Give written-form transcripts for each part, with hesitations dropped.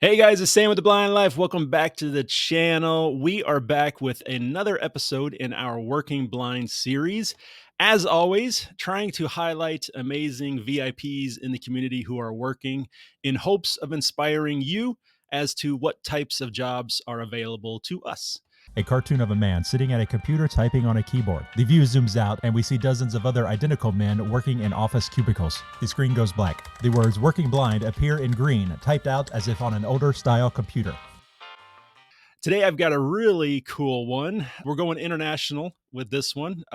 Hey guys, it's Sam with The Blind Life. Welcome back to the channel. We are back with another episode in our Working Blind series. As always, trying to highlight amazing VIPs in the community who are working in hopes of inspiring you as to what types of jobs are available to us. A cartoon of a man sitting at a computer typing on a keyboard. The view zooms out and we see dozens of other identical men working in office cubicles. The screen goes black. The words "working blind" appear in green, typed out as if on an older style computer. Today I've got a really cool one. We're going international with this one.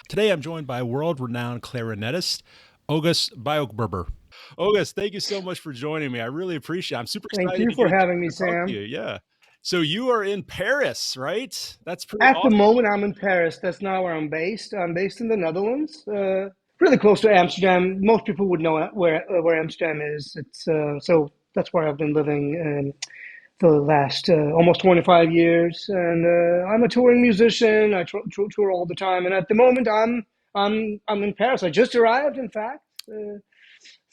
Today I'm joined by world-renowned clarinetist, Oguz Buyukberber. Oguz, thank you so much for joining me. I really appreciate it. I'm super excited. Thank you for having me, Sam. Yeah. So you are in Paris, right? That's pretty At awesome. the moment, I'm in Paris. That's not where I'm based. I'm based in the Netherlands, really close to Amsterdam. Most people would know where Amsterdam is. It's so that's where I've been living for the last almost 25 years. And I'm a touring musician. I tour all the time. And at the moment, I'm in Paris. I just arrived, in fact.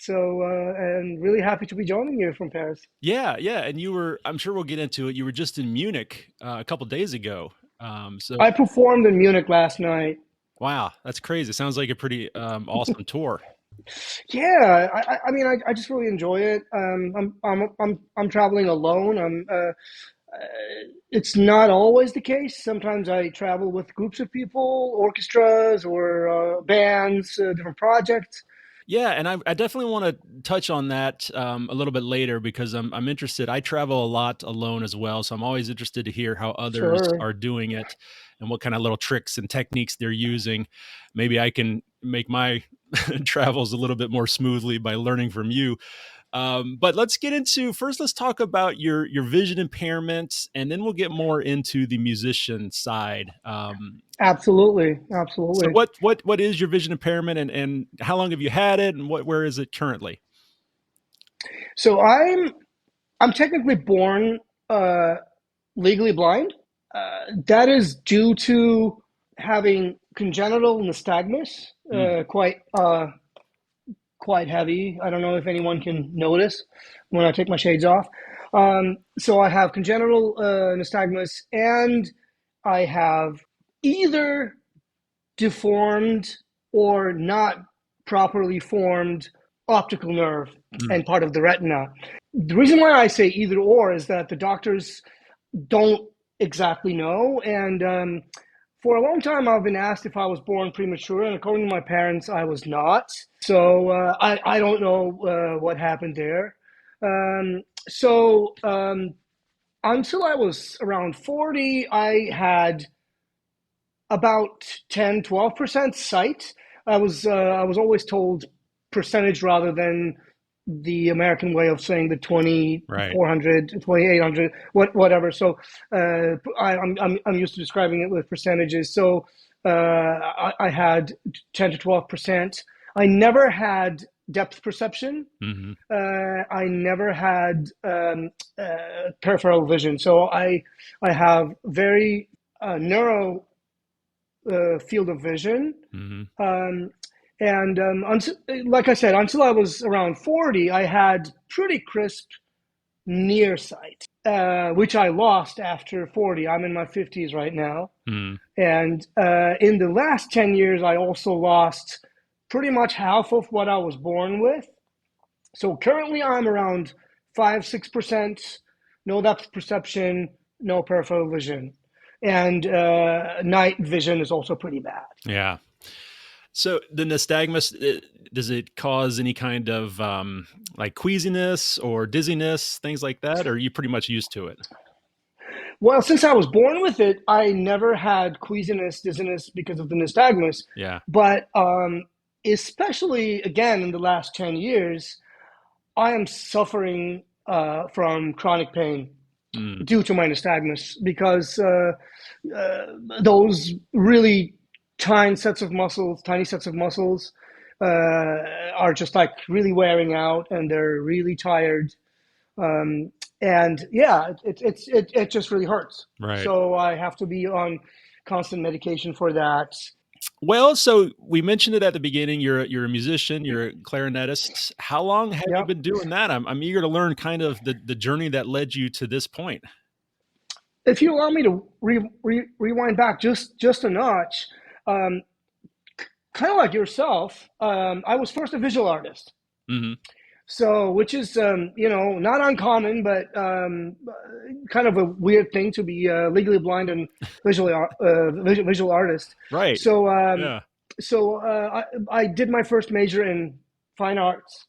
And really happy to be joining you from Paris. Yeah. And you were, I'm sure we'll get into it. You were just in Munich a couple days ago. So I performed in Munich last night. Wow, that's crazy. Sounds like a pretty awesome tour. Yeah, I mean, I just really enjoy it. I'm traveling alone. It's not always the case. Sometimes I travel with groups of people, orchestras or bands, different projects. Yeah, and I definitely want to touch on that a little bit later because I'm interested. I travel a lot alone as well, so I'm always interested to hear how others are doing it and what kind of little tricks and techniques they're using. Maybe I can make my travels a little bit more smoothly by learning from you. But let's get into, first, let's talk about your vision impairment, and then we'll get more into the musician side. Absolutely. So what is your vision impairment, and how long have you had it, and where is it currently? So I'm technically born legally blind. That is due to having congenital nystagmus, quite heavy. I don't know if anyone can notice when I take my shades off. So I have congenital nystagmus, and I have either deformed or not properly formed optical nerve and part of the retina. The reason why I say either or is that the doctors don't exactly know. And for a long time, I've been asked if I was born premature, and according to my parents, I was not. So I don't know what happened there. Until I was around 40, I had about 10, 12% sight. I was always told percentage rather than the American way of saying the 2,400, 2,800, whatever. So I'm used to describing it with percentages. So I had 10 to 12%. I never had depth perception. I never had peripheral vision. So I have very narrow field of vision. Like I said, until I was around 40, I had pretty crisp near sight, which I lost after 40. I'm in my 50s right now. And in the last 10 years, I also lost pretty much half of what I was born with. So currently I'm around 5-6%, no depth perception, no peripheral vision. And night vision is also pretty bad. Yeah. So the nystagmus, does it cause any kind of like queasiness or dizziness, things like that? Or are you pretty much used to it? Well, since I was born with it, I never had queasiness, dizziness because of the nystagmus. Yeah. But especially, again, in the last 10 years, I am suffering from chronic pain due to my nystagmus because those really tiny sets of muscles are just like really wearing out, and they're really tired. And yeah, it just really hurts. Right. So I have to be on constant medication for that. Well, so we mentioned it at the beginning. You're a musician. You're a clarinetist. How long have you Yeah. been doing that? I'm eager to learn kind of the journey that led you to this point. If you allow me to rewind back just a notch, um, kind of like yourself, I was first a visual artist. Hmm. So, which is, not uncommon, but kind of a weird thing to be legally blind and visual artist. Right. So, Yeah. I did my first major in fine arts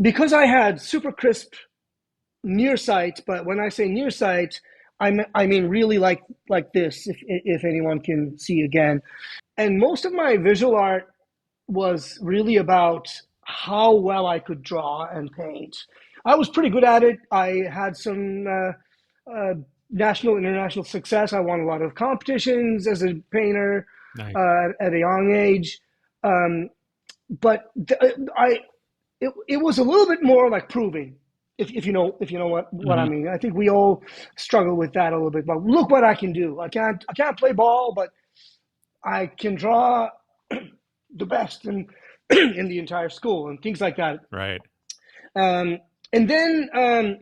because I had super crisp near sight. But when I say near sight, I mean really like this. If anyone can see again, and most of my visual art was really about how well I could draw and paint. I was pretty good at it. I had some national, international success. I won a lot of competitions as a painter Nice. at a young age. Um, but it was a little bit more like proving. If you know what I Hmm. mean. I think we all struggle with that a little bit. But look what I can do. I can't play ball, but I can draw the best in the entire school and things like that. Right. Um, and then I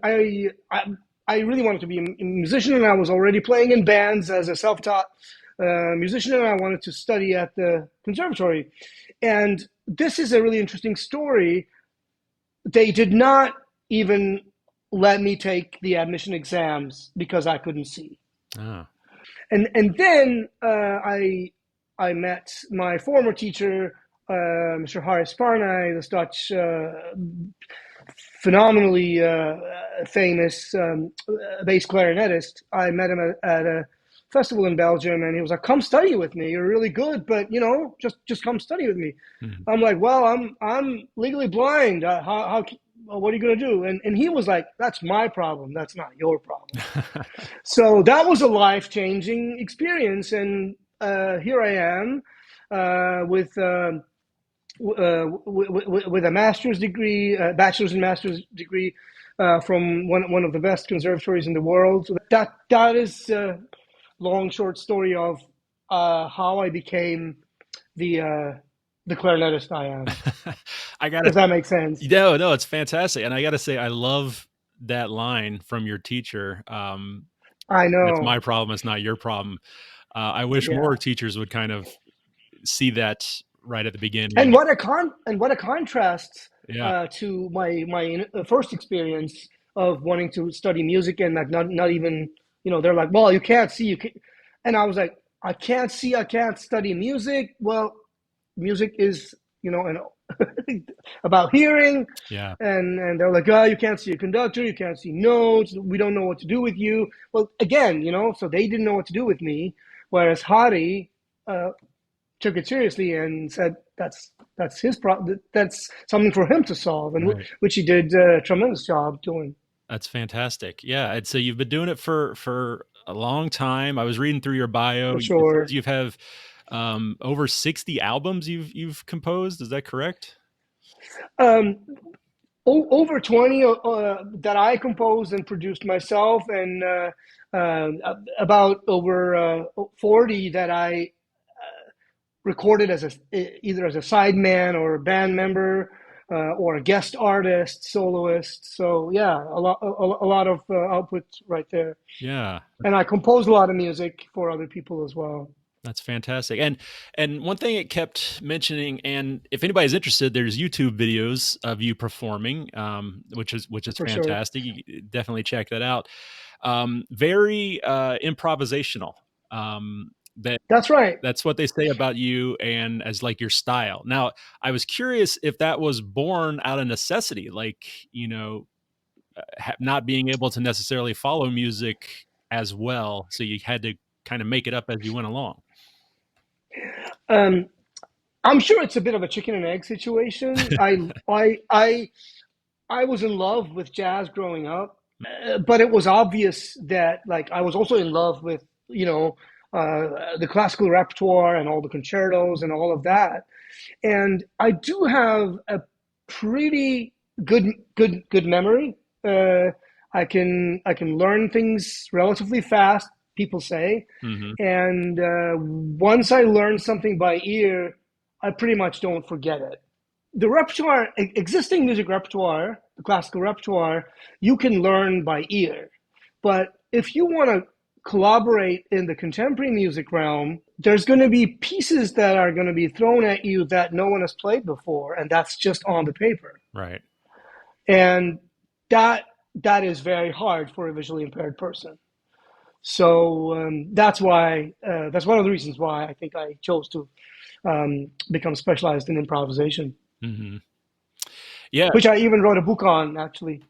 really wanted to be a musician, and I was already playing in bands as a self-taught musician, and I wanted to study at the conservatory. And this is a really interesting story. They did not even let me take the admission exams because I couldn't see. Ah. And then I met my former teacher, Mr. Harris Parnay, this Dutch phenomenally famous bass clarinetist. I met him at a festival in Belgium, and he was like, "Come study with me. You're really good, but just come study with me." Mhm. I'm like, "Well, I'm legally blind. How what are you gonna do?" And he was like, "That's my problem. That's not your problem." So that was a life changing experience, and here I am with a master's degree, bachelor's and master's degree from one of the best conservatories in the world. So that is a long short story of how I became the clarinetist I am. I gotta If that makes sense. no, it's fantastic, and I gotta say, I love that line from your teacher. I It's my know. problem. It's not your problem. I wish Yeah. more teachers would kind of see that right at the beginning. And what a contrast Yeah. to my first experience of wanting to study music, and like not even, they're like, well, you can't see, you can, and I was like, I can't see, I can't study music. Well, music is, about hearing, Yeah. and they're like, oh, you can't see a conductor, you can't see notes, we don't know what to do with you. Well, again, so they didn't know what to do with me, whereas Hari took it seriously and said that's his problem. That's something for him to solve, and Right. which he did a tremendous job doing. That's fantastic. Yeah, and so you've been doing it for a long time. I was reading through your bio. For It says sure. you have over 60 albums you've composed. Is that correct? Um, Over 20 that I composed and produced myself, and about over 40 that I recorded as either as a sideman or a band member or a guest artist, soloist. So yeah, a lot of output right there. Yeah. And I compose a lot of music for other people as well. That's fantastic. And one thing it kept mentioning, and if anybody's interested, there's YouTube videos of you performing, which is For sure. fantastic. You definitely check that out. Very improvisational. That That's right. that's what they say about you and as like your style. Now, I was curious if that was born out of necessity, like not being able to necessarily follow music as well, so you had to kind of make it up as you went along. Um, I'm sure it's a bit of a chicken and egg situation. I was in love with jazz growing up, but it was obvious that like I was also in love with the classical repertoire and all the concertos and all of that. And I do have a pretty good memory. Uh, I can learn things relatively fast, people say. Hmm. And once I learn something by ear, I pretty much don't forget it. The repertoire, existing music repertoire, the classical repertoire, you can learn by ear. But if you want to collaborate in the contemporary music realm, there's going to be pieces that are going to be thrown at you that no one has played before, and that's just on the paper. Right. And that is very hard for a visually impaired person. So that's why that's one of the reasons why I think I chose to become specialized in improvisation, Hmm. Yeah. which I even wrote a book on, actually.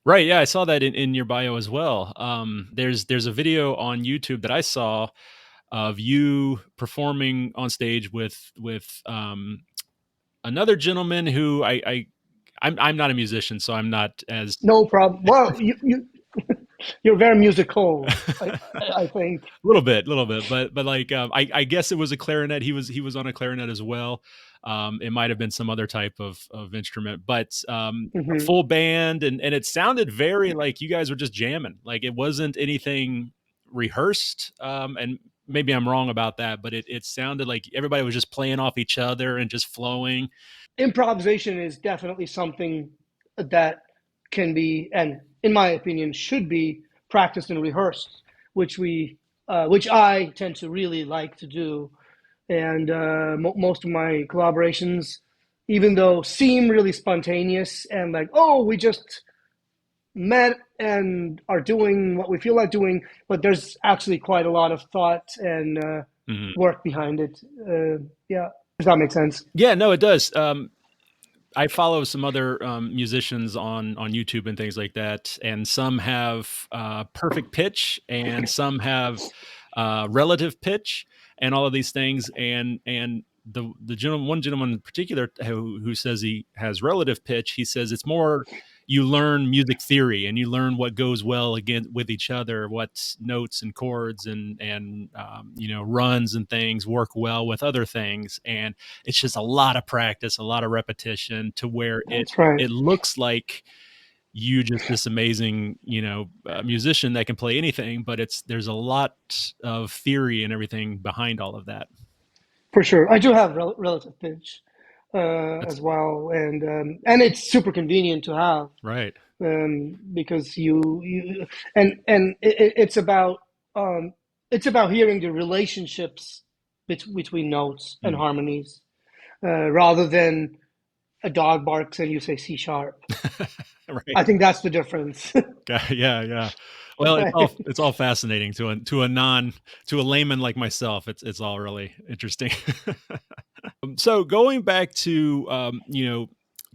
Right. Yeah, I saw that in your bio as well. There's a video on YouTube that I saw of you performing on stage with another gentleman who I'm not a musician, so I'm not as No problem. Well, you're very musical, I think. little bit, but like I guess it was a clarinet. He was on a clarinet as well. It might have been some other type of instrument, but a Hmm. full band, and it sounded very like you guys were just jamming. Like it wasn't anything rehearsed. And maybe I'm wrong about that, but it sounded like everybody was just playing off each other and just flowing. Improvisation is definitely something that can be, and in my opinion, should be practiced and rehearsed, which I tend to really like to do. And most of my collaborations, even though seem really spontaneous and like, oh, we just met and are doing what we feel like doing, but there's actually quite a lot of thought and Mhm. work behind it. Yeah, does that make sense? Yeah, no, it does. I follow some other musicians on YouTube and things like that, and some have perfect pitch, and some have relative pitch, and all of these things. And the gentleman, one gentleman in particular, who says he has relative pitch, he says it's more you learn music theory and you learn what goes well again with each other, what notes and chords and runs and things work well with other things, and it's just a lot of practice, a lot of repetition to where it That's right. it looks like you just this amazing, musician that can play anything, but there's a lot of theory and everything behind all of that. For sure. I do have relative pitch That's as well, and it's super convenient to have right. because you and um, it's about hearing the relationships between notes and Mm. harmonies rather than a dog barks and you say C sharp. Right. I think that's the difference. Yeah, yeah. Well, it's all fascinating to a layman like myself. It's all really interesting. So going back to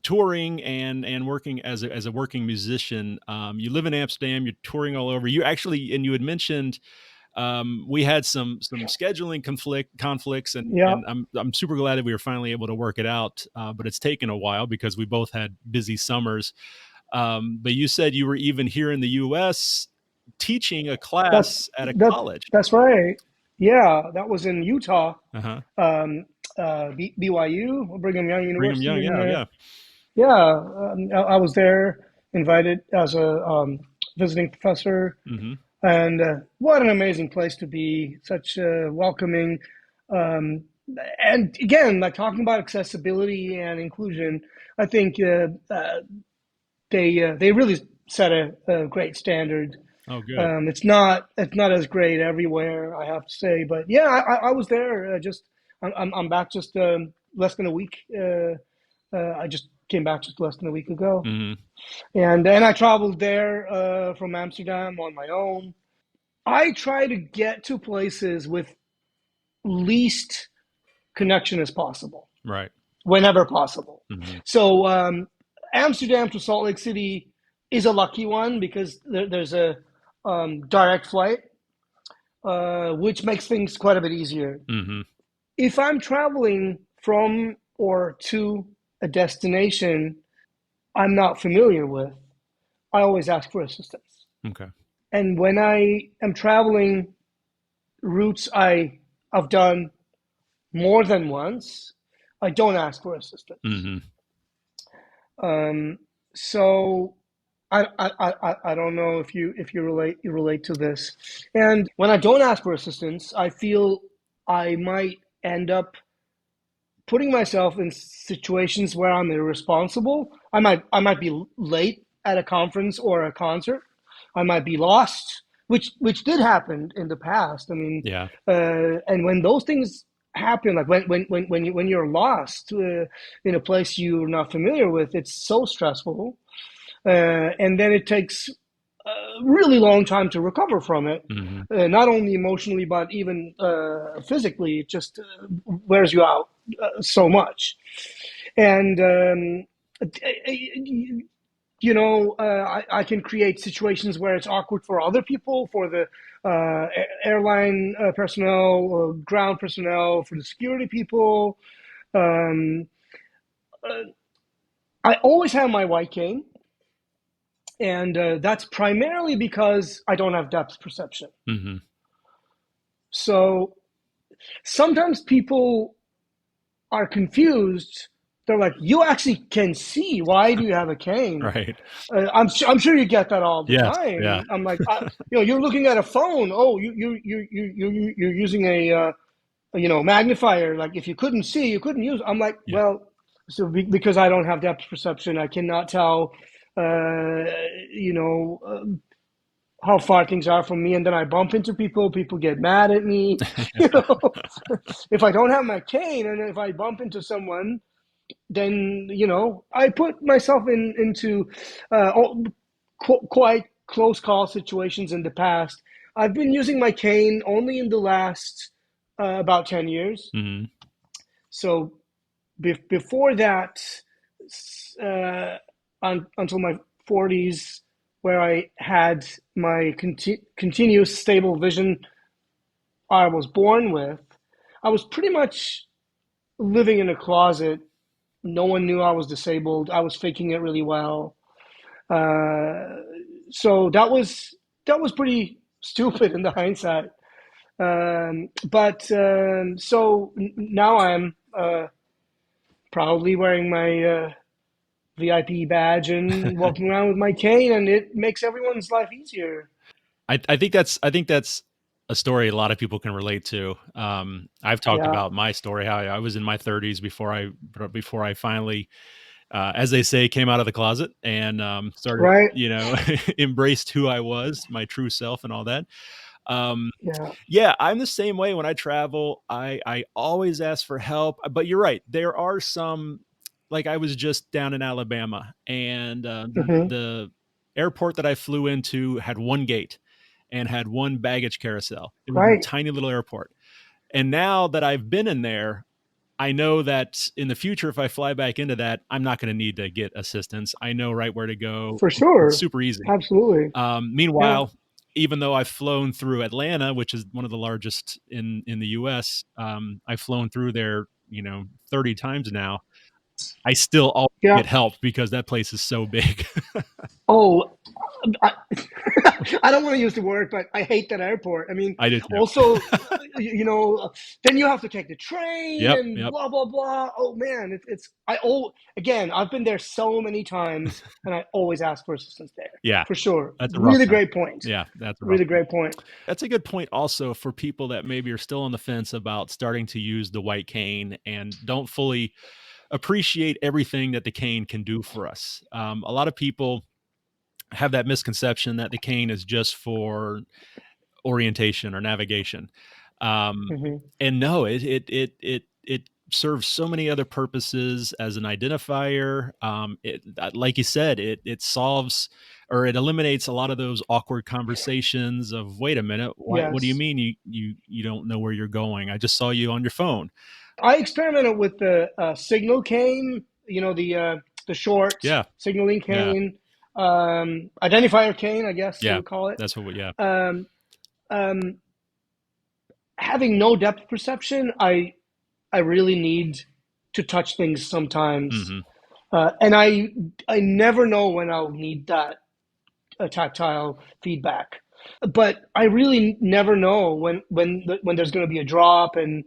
touring and working as a working musician, you live in Amsterdam, you're touring all over. You actually, and you had mentioned we had some scheduling conflicts, and Yeah, and I'm super glad that we were finally able to work it out. But it's taken a while because we both had busy summers. But you said you were even here in the U.S. teaching a that's class at a that college. that's right. Yeah, that was in Utah, Uh huh. BYU, Brigham Young Brigham University, Young. and Yeah, yeah. yeah, I was there, invited as a visiting professor, Hmm. and what an amazing place to be! Such welcoming, um, and again, like talking about accessibility and inclusion, I think they really set a great standard. Oh, good. It's not as great everywhere, I have to say, but yeah, I was there. I'm back just less than a week. I just came back just less than a week ago, Hmm. and I traveled there from Amsterdam on my own. I try to get to places with least connection as possible, Right. whenever possible. Hmm. So Amsterdam to Salt Lake City is a lucky one because there's a direct flight, which makes things quite a bit easier. Hmm. If I'm traveling from or to a destination I'm not familiar with, I always ask for assistance. Okay. And when I am traveling routes I've done more than once, I don't ask for assistance. Hmm. Um, so I don't know if you relate to this. And when I don't ask for assistance, I feel I might end up putting myself in situations where I'm irresponsible. I might be late at a conference or a concert. I might be lost, which did happen in the past. I mean, Yeah. and when those things happen, like when you're lost in a place you're not familiar with, it's so stressful, and then it takes a really long time to recover from it. Hmm. Not only emotionally but even physically. It just wears you out so much. And I can create situations where it's awkward for other people, for the airline personnel, or ground personnel, for the security people. Um, I always have my white cane, and that's primarily because I don't have depth perception. Hmm. So sometimes people are confused. They're like, "You actually can see. Why do you have a cane?" Right. I'm sure you get that all the Yes. Yeah. time. I'm like, you're looking at a phone. Oh, you're using a magnifier. Like, if you couldn't see, you couldn't use. I'm like, Yeah. well, because I don't have depth perception, I cannot tell. Uh, you know, how far things are from me, and then I bump into people. People get mad at me. You know, if I don't have my cane, and if I bump into someone, then I put myself into quite close call situations in the past. I've been using my cane only in the last about 10 years. Hmm. So before that, uh, until my 40s, where I had my continuous stable vision I was born with, I was pretty much living in a closet. No one knew I was disabled. I was faking it really well. Uh, so that was pretty stupid in the hindsight. But so now I'm proudly wearing my VIP badge and walking around with my cane, and it makes everyone's life easier. I think that's a story a lot of people can relate to. I've talked Yeah, about my story, how I was in my 30s before I finally, as they say, came out of the closet and started, right. embraced who I was, my true self, and all that. Um, Yeah. yeah, I'm the same way when I travel. I always ask for help, but you're right. There are some, like I was just down in Alabama, and Hmm. the airport that I flew into had one gate and had one baggage carousel. It was a Right. tiny little airport. And now that I've been in there, I know that in the future, if I fly back into that, I'm not going to need to get assistance. I know right where to go. For It's sure. super easy. Absolutely. Yeah. Meanwhile, even though I've flown through Atlanta, which is one of the largest in the U.S., I've flown through there, 30 times now. I still always Yeah. get help because that place is so big. Oh, I, I don't want to use the word, but I hate that airport. I mean, I do too. also, then you have to take the train Yep, and yep. blah blah blah. Oh man, again, I've been there so many times, and I always ask for assistance there Yeah, for sure. that's a rough Really one. great point. Yeah, that's a rough Really one. great point. That's a good point also for people that maybe are still on the fence about starting to use the white cane and don't fully appreciate everything that the cane can do for us. A lot of people have that misconception that the cane is just for orientation or navigation. Um, Hmm. and no, it serves so many other purposes as an identifier. Like you said, it solves or it eliminates a lot of those awkward conversations of, wait a minute, what do you Yes, mean you don't know where you're going? I just saw you on your phone. I experimented with the signal cane. The short Yeah, signaling yeah, cane, identifier cane, I guess you yeah. would call it. That's what yeah. Um, um, Having no depth perception, I really need to touch things sometimes, Hmm. and I never know when I'll need that tactile feedback. But I really never know when there's going to be a drop and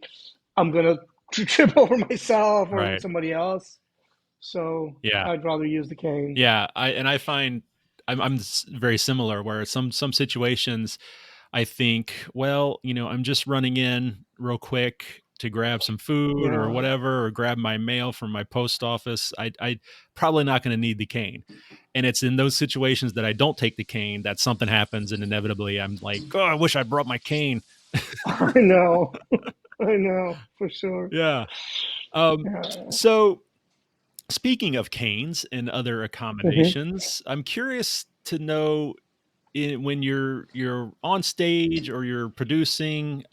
I'm going to trip over myself or Right. somebody else. So Yeah. I'd rather use the cane. Yeah, I find I'm very similar. Where some situations, I think, well, I'm just running in real quick to grab some food or Yeah. whatever, or grab my mail from my post office. I probably not going to need the cane. And it's in those situations that I don't take the cane that something happens, and inevitably I'm like, oh, I wish I brought my cane. I know. I know for sure. Yeah. Um, Yeah. so speaking of canes and other Hmm. accommodations, I'm curious to know, when you're on stage or you're producing.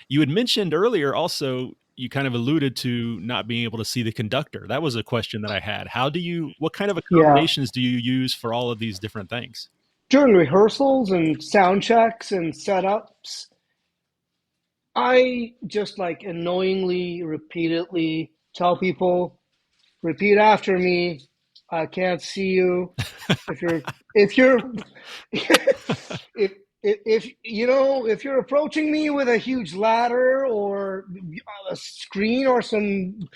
You had mentioned earlier also, you kind of alluded to not being able to see the conductor. That was a question that I had. What kind of Yeah. accommodations do you use for all of these different things? During rehearsals and sound checks and setups, I just like annoyingly, repeatedly tell people, repeat after me. I can't see you. If you're if you're if you're approaching me with a huge ladder or a screen or some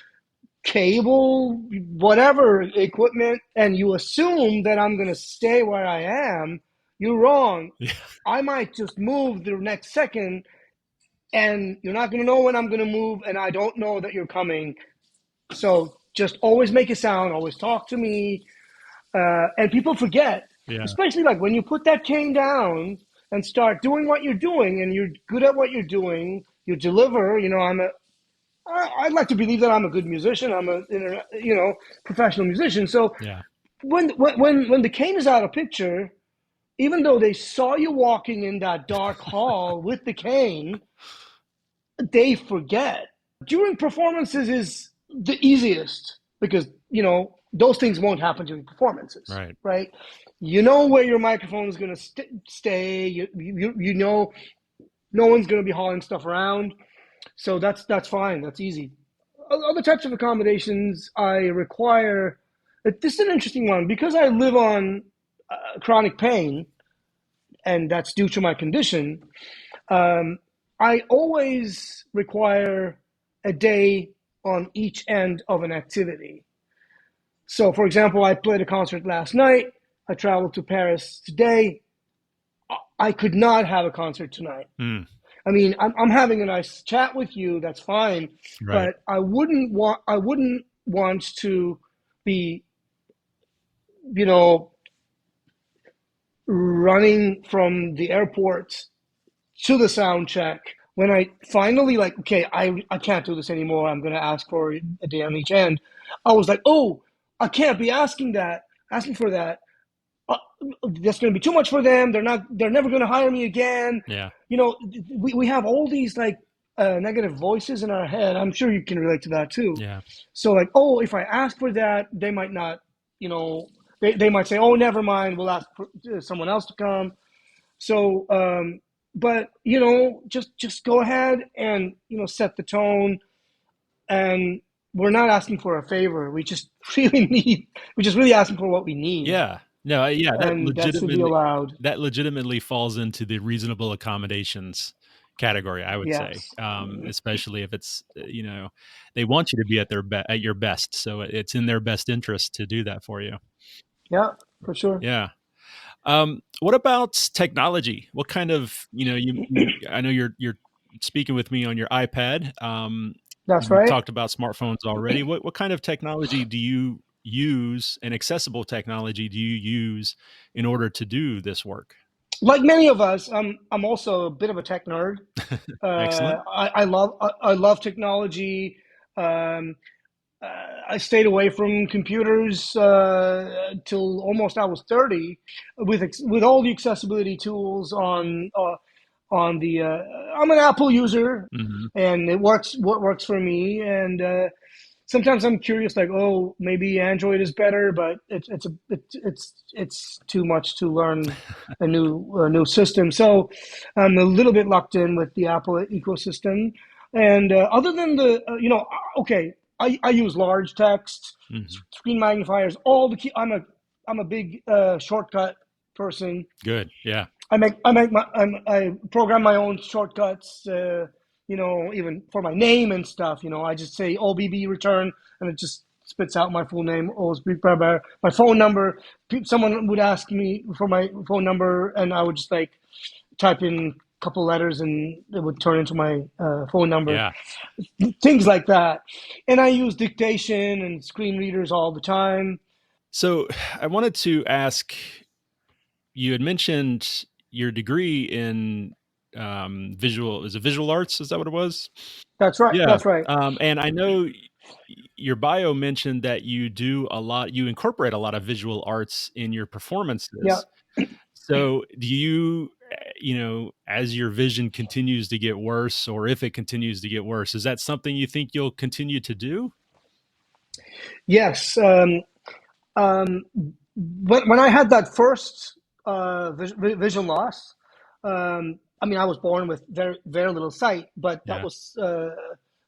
cable, whatever equipment, and you assume that I'm going to stay where I am, you're wrong. Yeah. I might just move the next second, and you're not going to know when I'm going to move, and I don't know that you're coming. So just always make a sound, always talk to me. And people forget, Yeah. especially like when you put that cane down and start doing what you're doing, and you're good at what you're doing, you deliver. I'd like to believe that I'm a good musician. I'm a professional musician. So Yeah. when the cane is out of picture, even though they saw you walking in that dark hall with the cane, they forget. During performances is the easiest because those things won't happen during performances, Right. right? You know where your microphone is going to stay. You know no one's going to be hauling stuff around, so that's fine. That's easy. Other types of accommodations I require. This is an interesting one because I live on chronic pain, and that's due to my condition. I always require a day on each end of an activity. So, for example, I played a concert last night. I traveled to Paris today. I could not have a concert tonight. Mm, I mean, I'm having a nice chat with you. That's fine, right. but I wouldn't want to be, you know, running from the airport to the sound check when I finally like, okay, I can't do this anymore. I'm going to ask for a day on each end. I was like, oh, I can't be asking for that. Uh, that's going to be too much for them. They're never going to hire me again. Yeah. We have all these like negative voices in our head. I'm sure you can relate to that too. Yeah. So like, oh, if I ask for that, they might not, they might say, oh, never mind. We'll ask for someone else to come. So, but just go ahead and set the tone. And we're not asking for a favor. We just we're just really asking for what we need, Yeah. No, yeah, and that should be allowed. that legitimately falls into the reasonable accommodations category, I would say. Yes. Especially if it's, they want you to be at your best, so it's in their best interest to do that for you. Yeah, for sure. Yeah. What about technology? What kind of, I know you're speaking with me on your iPad. That's You right. talked about smartphones already. What kind of technology do you use, and accessible technology do you use in order to do this work? Like many of us, I'm also a bit of a tech nerd. Excellent. I love technology. Um, I stayed away from computers till almost I was 30, with all the accessibility tools on the. I'm an Apple user, Mhm. and it works. What works for me, and sometimes I'm curious, like, oh, maybe Android is better, but it's too much to learn a new system. So I'm a little bit locked in with the Apple ecosystem. And other than okay, I use large text, Mhm. screen magnifiers, all the key. I'm a big shortcut person. Good. Yeah. I program my own shortcuts. Even for my name and stuff. I just say OBB return, and it just spits out my full name, Oguz Buyukberber. My phone number. Someone would ask me for my phone number, and I would just like type in a couple letters, and it would turn into my phone number. Yeah. Things like that. And I use dictation and screen readers all the time. So I wanted to ask, you had mentioned your degree in is it visual arts? Is that what it was? That's right. Yeah. That's right. And I know your bio mentioned that you incorporate a lot of visual arts in your Yeah. performances. So do you, as your vision continues to get worse, or if it continues to get worse, is that something you think you'll continue to do? Yes. Um, when I had that first vision loss, I mean, I was born with very little sight, but that Yeah. was,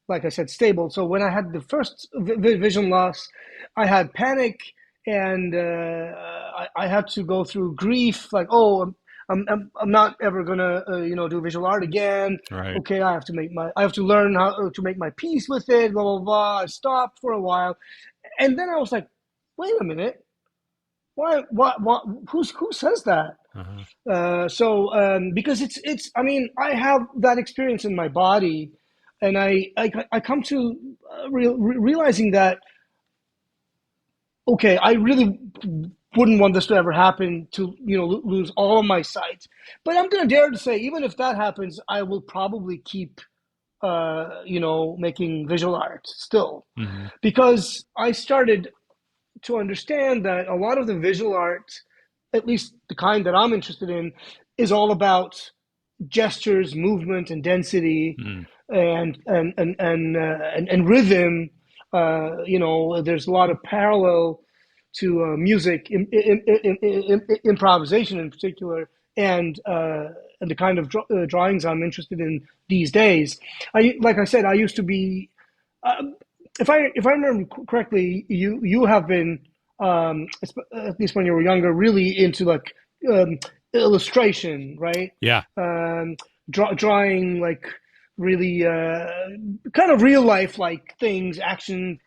like I said, stable. So when I had the first vision loss, I had panic, and I had to go through grief. Like, oh, I'm not ever gonna do visual art again. Right. Okay, I have to learn how to make my peace with it. Blah blah blah. I stopped for a while, and then I was like, wait a minute, why? What? Who says that? Uh-huh. Because it's. I mean, I have that experience in my body, and I come to realizing that, okay, I really wouldn't want this to ever happen, to lose all of my sight. But I'm gonna dare to say, even if that happens, I will probably keep making visual art still, Hmm. because I started to understand that a lot of the visual art, at least the kind that I'm interested in, is all about gestures, movement, and density, Mm. and rhythm. There's a lot of parallel to music, improvisation in particular, and the kind of drawings I'm interested in these days. Like I said, I used to be. Uh, if I remember correctly, you have been, at least when you were younger, really into like um, illustration, right? Yeah. Um, drawing like really kind of real life like things, action,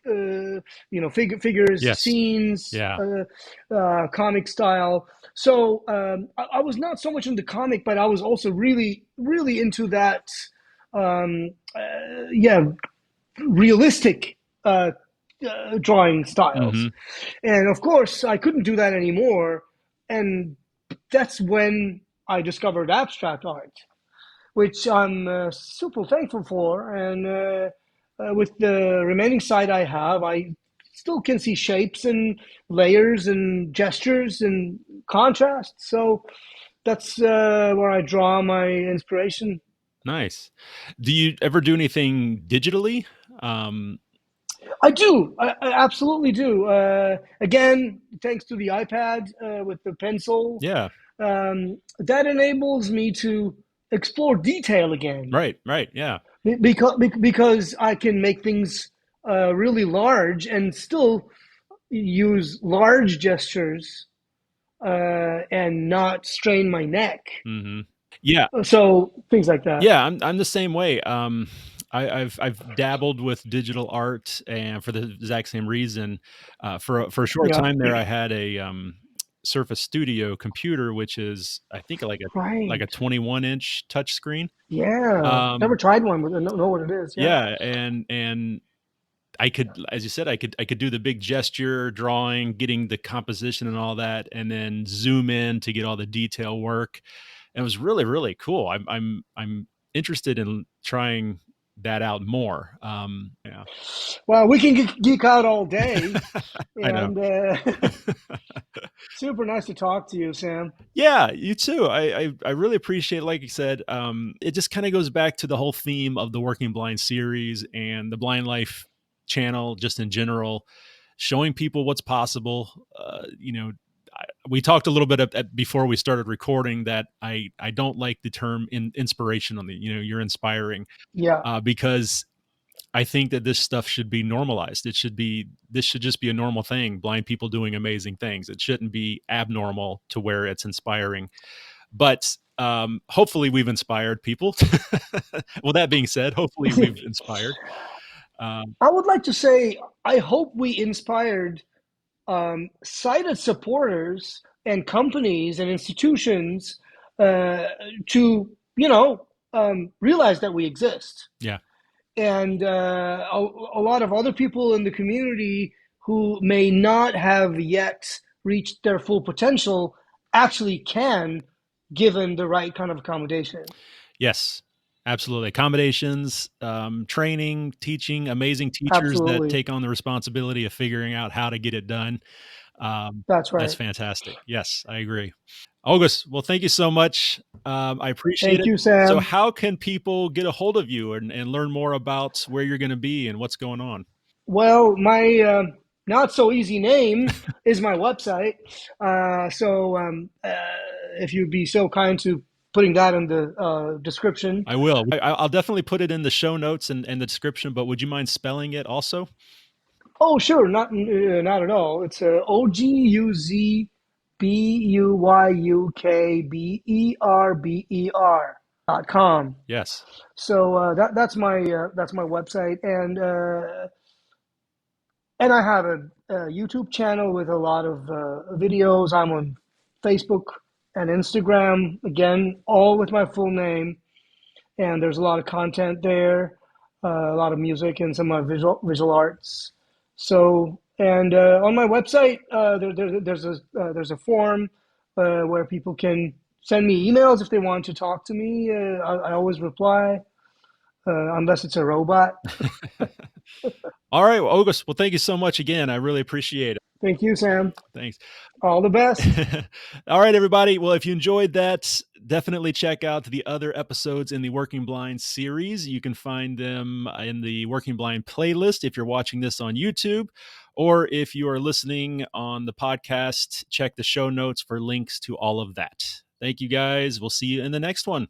figures, Yes. scenes, Yeah. comic style. So I was not so much into comic, but I was also really really into that. Yeah, realistic drawing styles. Hmm. And of course, I couldn't do that anymore. And that's when I discovered abstract art, which I'm super thankful for. And with the remaining sight I have, I still can see shapes and layers and gestures and contrast. So that's where I draw my inspiration. Nice. Do you ever do anything digitally? Um, I do. I absolutely do. Again, thanks to the iPad with the pencil, yeah. that enables me to explore detail again, Right. Right. Yeah. because I can make things really large and still use large gestures and not strain my neck. Hmm. Yeah. So things like that. Yeah. I'm the same way. I've dabbled with digital art, and for the exact same reason. For a short Yeah. time there, I had a Surface Studio computer, which is, I think, like a Right. 21-inch touchscreen. Yeah. Never Um, tried one, but I know what it is. Yeah. yeah, and I could, as you said, I could do the big gesture drawing, getting the composition and all that, and then zoom in to get all the detail work. And it was really, really cool. I'm interested in trying that out more. Yeah. Well, we can geek out all day, I know. and super nice to talk to you, Sam. Yeah, you too. I really appreciate, like you said, it just kind of goes back to the whole theme of the Working Blind series and the Blind Life channel, just in general, showing people what's possible. We talked a little bit before we started recording that I don't like the term inspiration on the, you're inspiring, Yeah. because I think that this stuff should be normalized. This should just be a normal thing. Blind people doing amazing things. It shouldn't be abnormal to where it's inspiring. But hopefully we've inspired people. Well, that being said, hopefully we've inspired. I would like to say, I hope we inspired sighted supporters and companies and institutions uh, to, realize that we exist. Yeah. And a lot of other people in the community who may not have yet reached their full potential actually can, given the right kind of accommodation. Yes, absolutely. Accommodations, training, teaching, amazing teachers that Absolutely. take on the responsibility of figuring out how to get it done. That's That's right. fantastic. Yes, I agree. August, well, thank you so much. I appreciate Thank it. you, So, Sam. how can people get a hold of you and learn more about where you're going to be and what's going on? Well, my not so easy name is my website. So if you'd be so kind to putting that in the description. I will. I'll definitely put it in the show notes and the description, but would you mind spelling it also? Oh, sure, not at all. It's OGUZBUYUKBERBER.com. Yes. So that's my website, and I have a YouTube channel with a lot of videos. I'm on Facebook and Instagram, again, all with my full name. And there's a lot of content there, a lot of music and some visual arts. So, and on my website, there's a form where people can send me emails if they want to talk to me. I always reply, unless it's a robot. All right, well, August. Well, thank you so much again. I really appreciate it. Thank you, Sam. Thanks. All the best. All right, everybody. Well, if you enjoyed that, definitely check out the other episodes in the Working Blind series. You can find them in the Working Blind playlist if you're watching this on YouTube, or if you are listening on the podcast, check the show notes for links to all of that. Thank you guys. We'll see you in the next one.